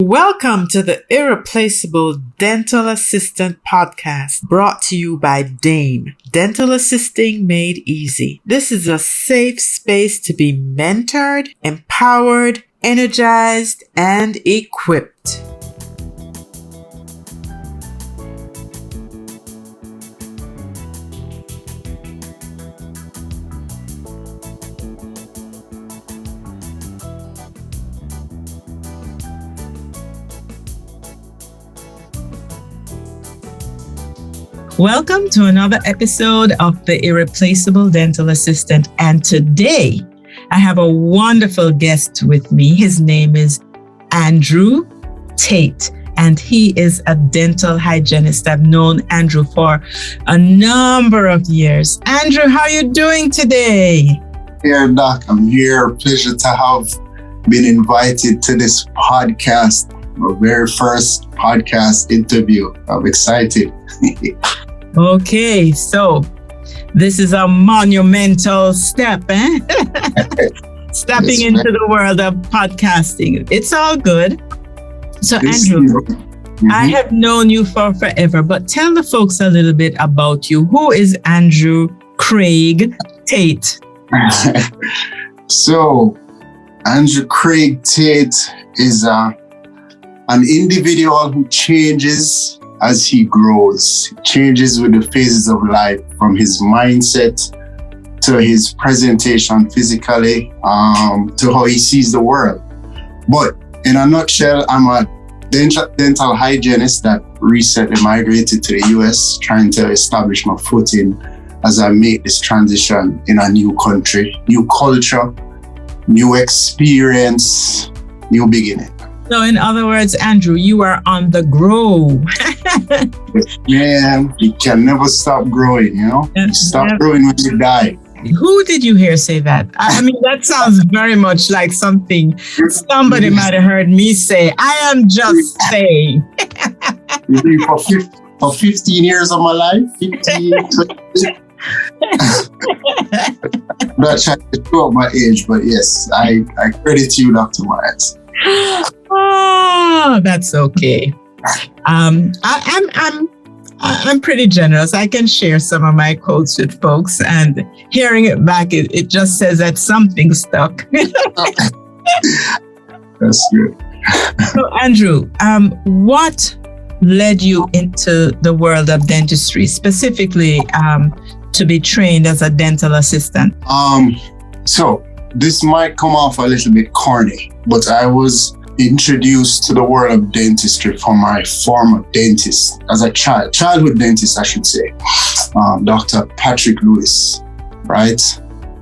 Welcome to the Irreplaceable Dental Assistant Podcast, brought to you by Dame, Dental Assisting Made Easy. This is a safe space to be mentored, empowered, energized, and equipped. Welcome to another episode of the Irreplaceable Dental Assistant. And today I have a wonderful guest with me. His name is Andrew Tate, and he is a dental hygienist. I've known Andrew for a number of years. Andrew, how are you doing today? Here, Doc. I'm here. Pleasure to have been invited to this podcast, my very first podcast interview. I'm excited. Okay, so this is a monumental step, Stepping into the world of podcasting. It's all good. So, Andrew, I have known you for forever, but tell the folks a little bit about you. Who is Andrew Craig Tate? So, Andrew Craig Tate is an individual who changes as he grows, changes with the phases of life, from his mindset to his presentation physically, to how he sees the world. But in a nutshell, I'm a dental hygienist that recently migrated to the US, trying to establish my footing as I make this transition in a new country, new culture, new experience, new beginning. So in other words, Andrew, you are on the grow. Man, you can never stop growing, you know? You stop growing when you die. Who did you hear say that? I mean, that sounds very much like something somebody might have heard me say. I am just saying. For 15 years of my life, 15, 20. Not trying to show up my age, but yes, I credit you, Dr. Myers. Oh, that's okay. I'm pretty generous. I can share some of my quotes with folks, and hearing it back, it just says that something stuck. That's good. So, Andrew, what led you into the world of dentistry, specifically to be trained as a dental assistant? So this might come off a little bit corny, but I was introduced to the world of dentistry from my former dentist as a childhood dentist, I should say, Dr. Patrick Lewis, right?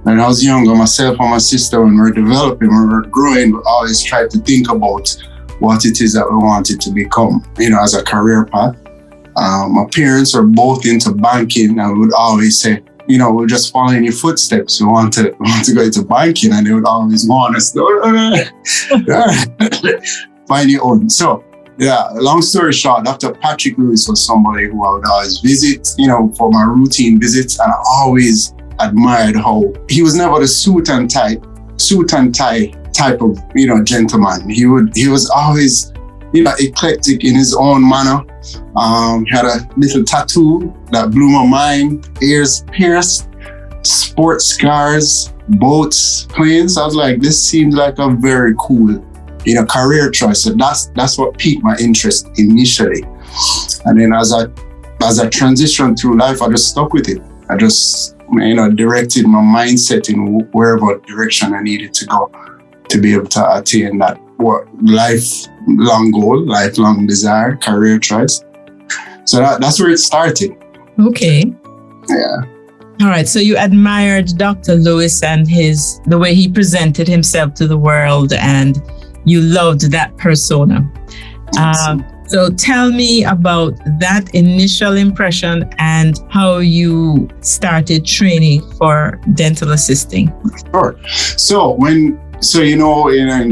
When I was younger, myself and my sister, when we were developing, when we were growing, we always tried to think about what it is that we wanted to become, as a career path. My parents are both into banking, and we would always say, we're just following your footsteps. We want to go into banking, and they would always warn us, find your own. So, long story short, Dr. Patrick Lewis was somebody who I would always visit, for my routine visits, and I always admired how he was never the suit and tie type of, gentleman. He was always, eclectic in his own manner. He had a little tattoo that blew my mind, ears pierced, sports scars, boats, planes. I was like, this seems like a very cool, career choice. So that's what piqued my interest initially. And then as I transitioned through life, I just stuck with it. I just, directed my mindset in wherever direction I needed to go to be able to attain that lifelong goal, lifelong desire, career choice. So that's where it started. Okay. Yeah. All right. So you admired Dr. Lewis and the way he presented himself to the world, and you loved that persona. So tell me about that initial impression and how you started training for dental assisting. Sure. So in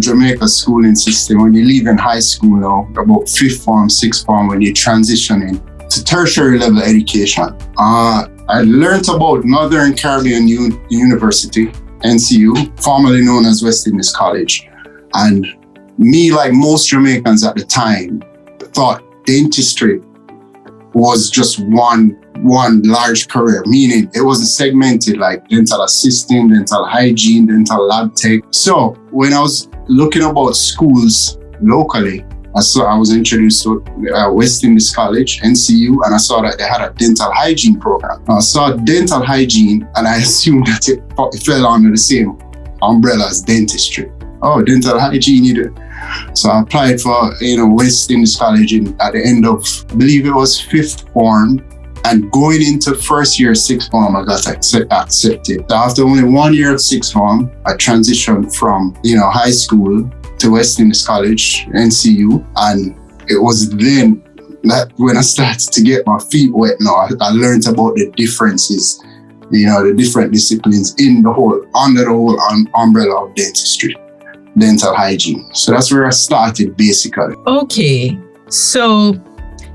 Jamaica schooling system, when you leave in high school now, about 5th form, 6th form, when you transition into tertiary level education, I learned about Northern Caribbean University, NCU, formerly known as West Indies College. And me, like most Jamaicans at the time, thought dentistry was just one large career, meaning it wasn't segmented like dental assistant, dental hygiene, dental lab tech. So when I was looking about schools locally, I was introduced to West Indies College, NCU, and I saw that they had a dental hygiene program. I saw dental hygiene and I assumed that it fell under the same umbrella as dentistry. Oh, dental hygiene, you do. So I applied for, West Indies College at the end of, I believe it was 5th form. And going into first year 6th form, I got accepted. So after only 1 year of 6th form, I transitioned from, high school to West Indies College, NCU. And it was then that when I started to get my feet wet now, I learned about the differences, the different disciplines under the whole umbrella of dentistry, dental hygiene. So that's where I started basically. Okay. So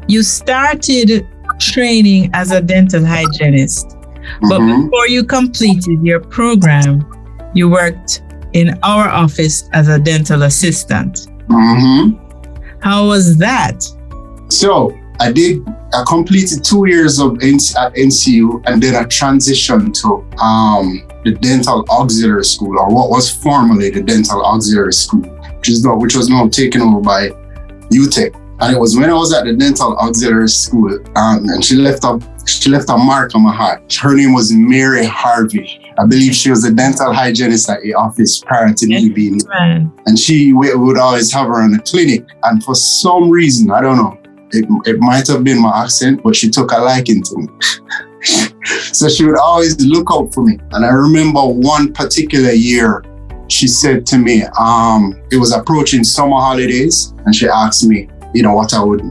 you started training as a dental hygienist, but before you completed your program, you worked in our office as a dental assistant. How was that? So I completed 2 years at NCU, and then I transitioned to the dental auxiliary school, or what was formerly the dental auxiliary school, which was now taken over by UTech. And it was when I was at the dental auxiliary school, and she left a mark on my heart. Her name was Mary Harvey. I believe she was a dental hygienist at the office prior to me being there. And we would always have her in the clinic. And for some reason, I don't know, it might have been my accent, but she took a liking to me. So she would always look out for me. And I remember one particular year, she said to me, it was approaching summer holidays, and she asked me, what I would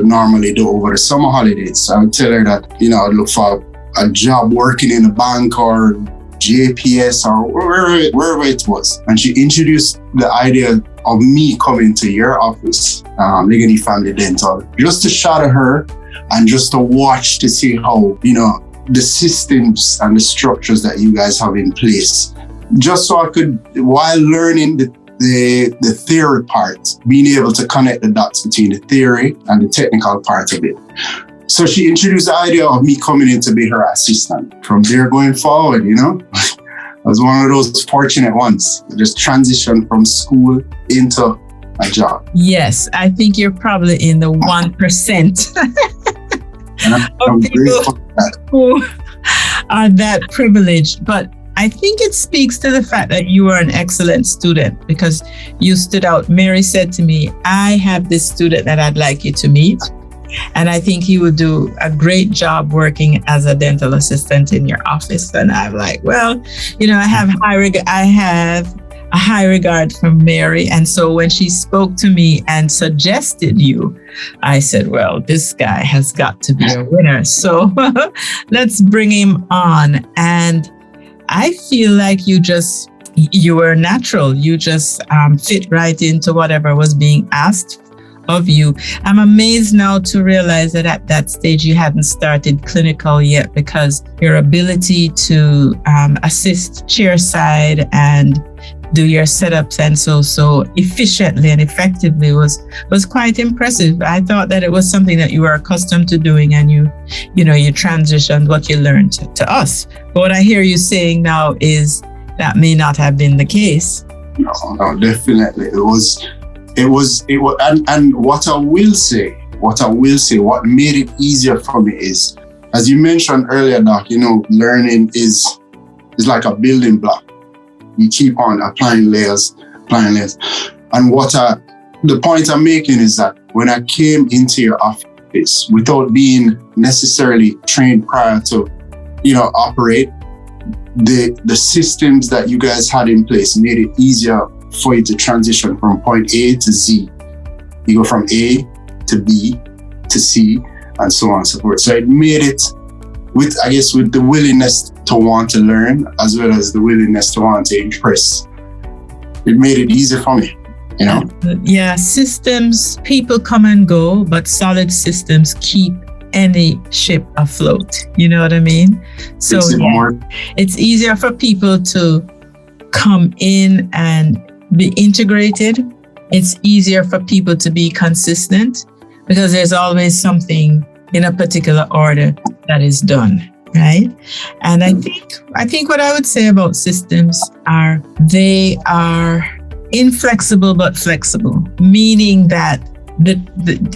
normally do over the summer holidays. So I would tell her that, I'd look for a job working in a bank or JPS or wherever it was. And she introduced the idea of me coming to your office, Ligony Family Dental, just to shadow her and just to watch to see how, the systems and the structures that you guys have in place. Just so I could, while learning the theory part, being able to connect the dots between the theory and the technical part of it. So she introduced the idea of me coming in to be her assistant. From there going forward, I was one of those fortunate ones. Just transitioned from school into a job. Yes, I think you're probably in the 1% of people who are that privileged. But I think it speaks to the fact that you are an excellent student, because you stood out. Mary said to me, I have this student that I'd like you to meet, and I think he would do a great job working as a dental assistant in your office. And I'm like, well, I have a high regard for Mary. And so when she spoke to me and suggested you, I said, well, this guy has got to be a winner. So let's bring him on. And I feel like you were natural. You just fit right into whatever was being asked of you. I'm amazed now to realize that at that stage you hadn't started clinical yet, because your ability to assist chairside and do your setups and so efficiently and effectively was quite impressive. I thought that it was something that you were accustomed to doing, and you transitioned what you learned to us. But what I hear you saying now is that may not have been the case. No, definitely. It was, and what I will say, what made it easier for me is, as you mentioned earlier, Doc, learning is like a building block. You keep on applying layers. And the point I'm making is that when I came into your office, without being necessarily trained prior to, operate, the systems that you guys had in place made it easier for you to transition from point A to Z. You go from A to B to C, and so on and so forth. So it made it, with the willingness to want to learn, as well as the willingness to want to impress, it made it easier for me, Yeah, systems, people come and go, but solid systems keep any ship afloat. You know what I mean? So it's easier for people to come in and be integrated It's easier for people to be consistent because there's always something in a particular order that is done, right? And I think what I would say about systems are they are inflexible but flexible, meaning that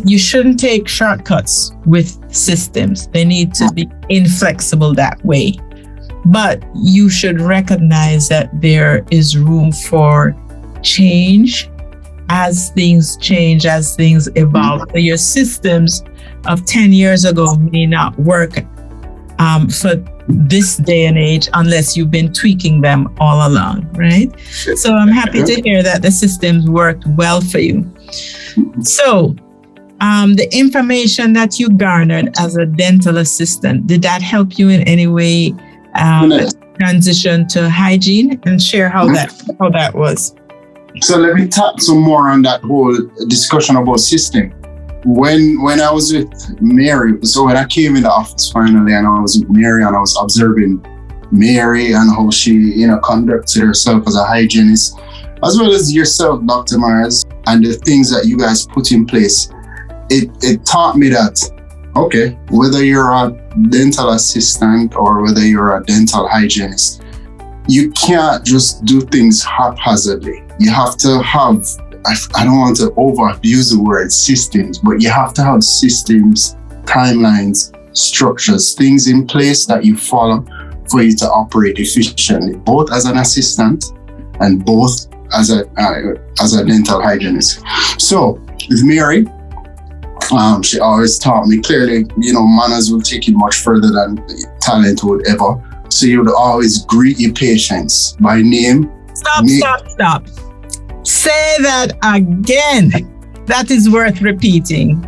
you shouldn't take shortcuts with systems. They need to be inflexible that way. But you should recognize that there is room for change as things change, as things evolve. So your systems of 10 years ago may not work for this day and age unless you've been tweaking them all along, right? So I'm happy to hear that the systems worked well for you. So the information that you garnered as a dental assistant, did that help you in any way transition to hygiene, and share how that was? So let me talk some more on that whole discussion about system. When I was with Mary, so when I came in the office finally and I was with Mary and I was observing Mary and how she, conducted herself as a hygienist, as well as yourself, Dr. Myers, and the things that you guys put in place, it taught me that, okay, whether you're a dental assistant or whether you're a dental hygienist, you can't just do things haphazardly. You have to have, I don't want to overabuse the word systems, but you have to have systems, timelines, structures, things in place that you follow for you to operate efficiently, both as an assistant and both as a dental hygienist. So with Mary, she always taught me clearly, manners will take you much further than talent would ever. So you would always greet your patients by name. Stop. Say that again. That is worth repeating.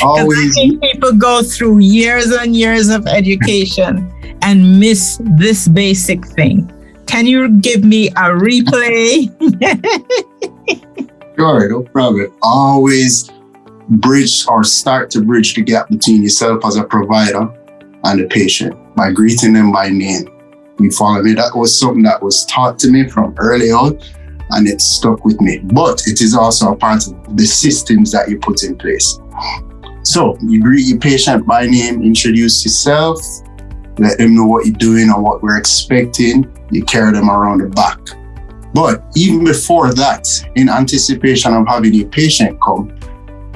Always. I think people go through years and years of education and miss this basic thing. Can you give me a replay? Sure, no problem. Always bridge or start to bridge the gap between yourself as a provider and the patient by greeting them by name. You follow me? That was something that was taught to me from early on, and it stuck with me. But it is also a part of the systems that you put in place. So you greet your patient by name, introduce yourself, let them know what you're doing or what we're expecting. You carry them around the back. But even before that, in anticipation of having your patient come,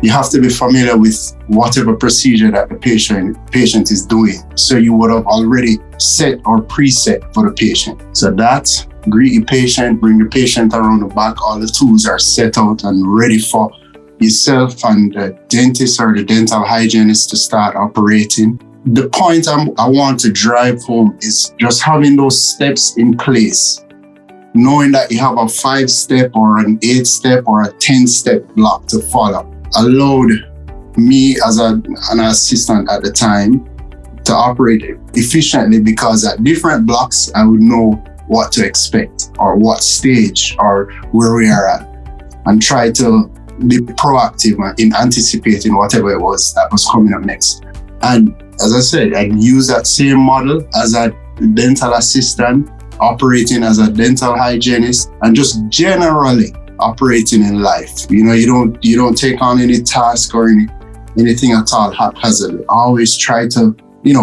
you have to be familiar with whatever procedure that the patient is doing. So you would have already set or preset for the patient. So that, greet your patient, bring the patient around the back. All the tools are set out and ready for yourself and the dentist or the dental hygienist to start operating. The point I want to drive home is just having those steps in place, knowing that you have a 5-step or an 8-step or a 10-step block to follow. Allowed me as an assistant at the time to operate efficiently because at different blocks, I would know what to expect or what stage or where we are at and try to be proactive in anticipating whatever it was that was coming up next. And as I said, I use that same model as a dental assistant, operating as a dental hygienist, and just generally operating in life. You don't take on any task or anything at all haphazardly. Always try to,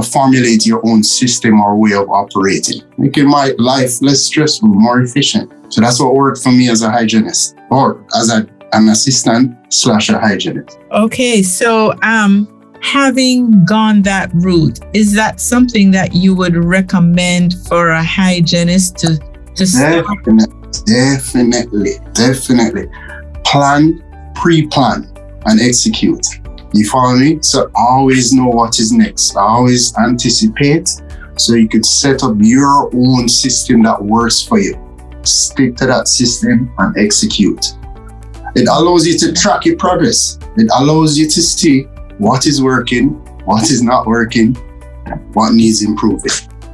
formulate your own system or way of operating, making my life less stressful, more efficient. So that's what worked for me as a hygienist or as an assistant / a hygienist. Okay, so having gone that route, is that something that you would recommend for a hygienist to start? Definitely. Plan, pre-plan, and execute. You follow me? So always know what is next. Always anticipate so you could set up your own system that works for you. Stick to that system and execute. It allows you to track your progress. It allows you to see what is working, what is not working, what needs improving.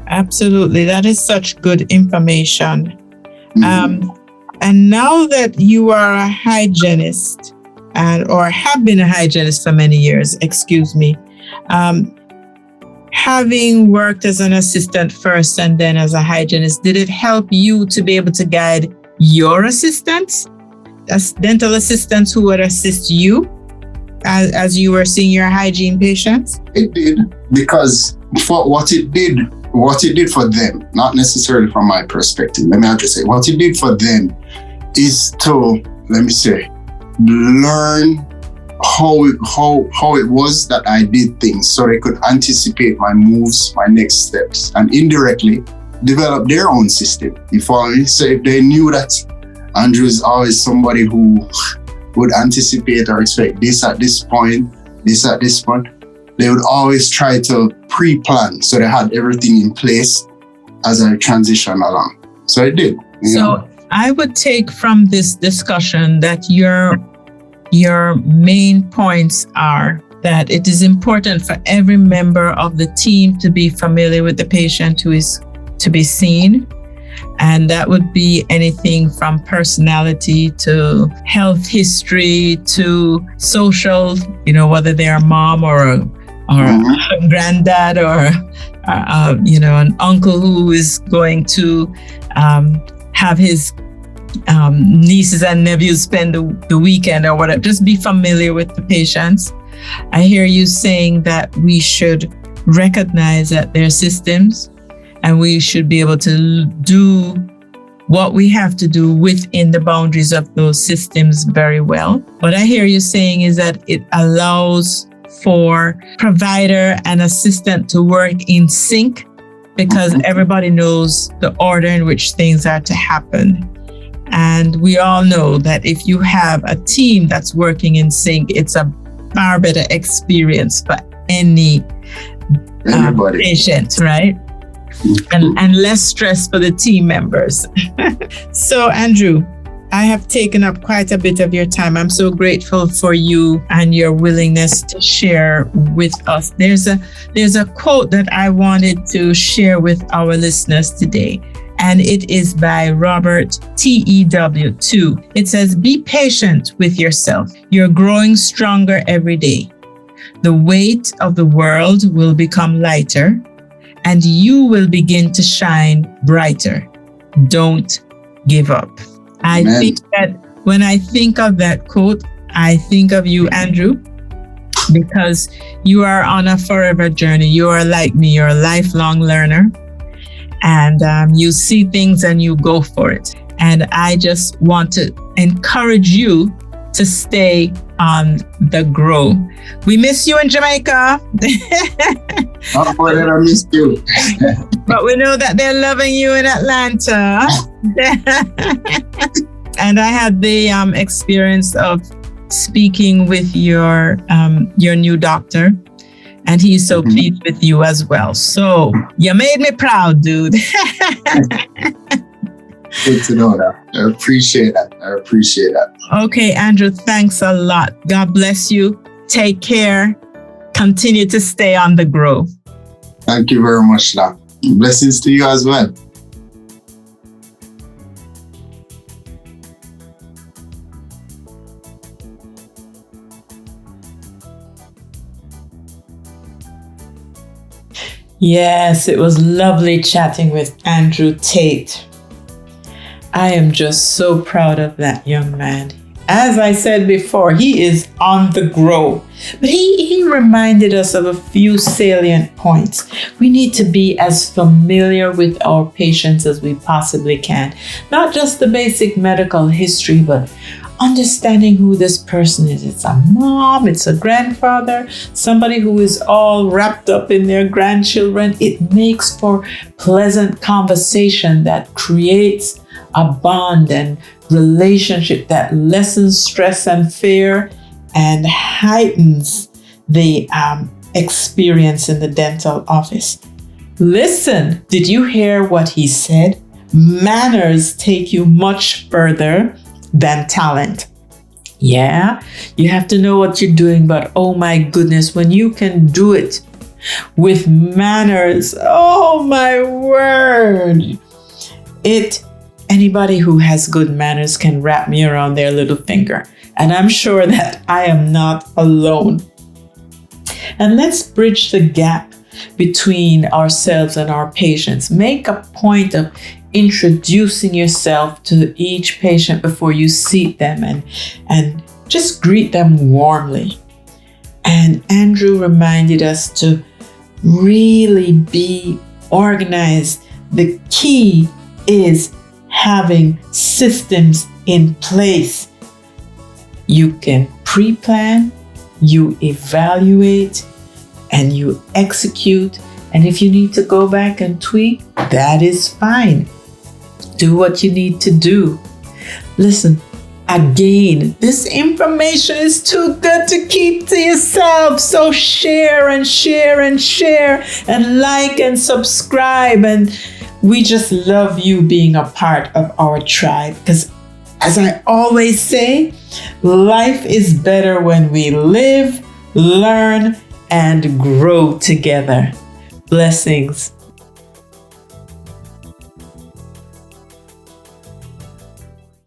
Absolutely. That is such good information. Mm-hmm. And now that you are a hygienist or have been a hygienist for many years, having worked as an assistant first and then as a hygienist, did it help you to be able to guide your assistants dental assistants who would assist you as you were seeing your hygiene patients? It did, because for what it did for them, not necessarily from my perspective. Let me just say, what it did for them is to, let me say, learn how it was that I did things, so they could anticipate my moves, my next steps, and indirectly develop their own system. You follow me? So if they knew that Andrew is always somebody who would anticipate or expect this at this point, this at this point, they would always try to pre-plan, so they had everything in place as I transition along. So I did. So I would take from this discussion that your main points are that it is important for every member of the team to be familiar with the patient who is to be seen. And that would be anything from personality to health history to social, whether they're a mom or a granddad or an uncle who is going to have his nieces and nephews spend the weekend or whatever. Just be familiar with the patients. I hear you saying that we should recognize that there are systems and we should be able to do what we have to do within the boundaries of those systems very well. What I hear you saying is that it allows for provider and assistant to work in sync, because everybody knows the order in which things are to happen. And we all know that if you have a team that's working in sync, it's a far better experience for any patient, right? And less stress for the team members. So, Andrew, I have taken up quite a bit of your time. I'm so grateful for you and your willingness to share with us. There's a quote that I wanted to share with our listeners today, and it is by Robert T.E.W. It says, "Be patient with yourself. You're growing stronger every day. The weight of the world will become lighter, and you will begin to shine brighter. Don't give up." I think that when I think of that quote, I think of you, Andrew, because you are on a forever journey. You are like me, you're a lifelong learner, and you see things and you go for it. And I just want to encourage you to stay on the grow. We miss you in Jamaica. I missed you. But we know that they're loving you in Atlanta. And I had the experience of speaking with your new doctor, and he's so pleased with you as well. So you made me proud, dude. Good to know that. I appreciate that. Okay, Andrew, thanks a lot. God bless you. Take care. Continue to stay on the grow. Thank you very much, Doc. Blessings to you as well. Yes, it was lovely chatting with Andrew Tate. I am just so proud of that young man. As I said before, he is on the grow. But he reminded us of a few salient points. We need to be as familiar with our patients as we possibly can. Not just the basic medical history, but understanding who this person is. It's a mom, it's a grandfather, somebody who is all wrapped up in their grandchildren. It makes for pleasant conversation that creates a bond and relationship that lessens stress and fear and heightens the experience in the dental office. Listen, did you hear what he said? Manners take you much further than talent. Yeah, you have to know what you're doing, but oh my goodness, when you can do it with manners, oh my word, anybody who has good manners can wrap me around their little finger. And I'm sure that I am not alone. And let's bridge the gap between ourselves and our patients. Make a point of introducing yourself to each patient before you seat them and just greet them warmly. And Andrew reminded us to really be organized. The key is having systems in place. You can pre-plan, you evaluate, and you execute. And if you need to go back and tweak, that is fine. Do what you need to do. Listen, again, this information is too good to keep to yourself. So share and share and share and like and subscribe. And we just love you being a part of our tribe. Because as I always say, life is better when we live, learn, and grow together. Blessings.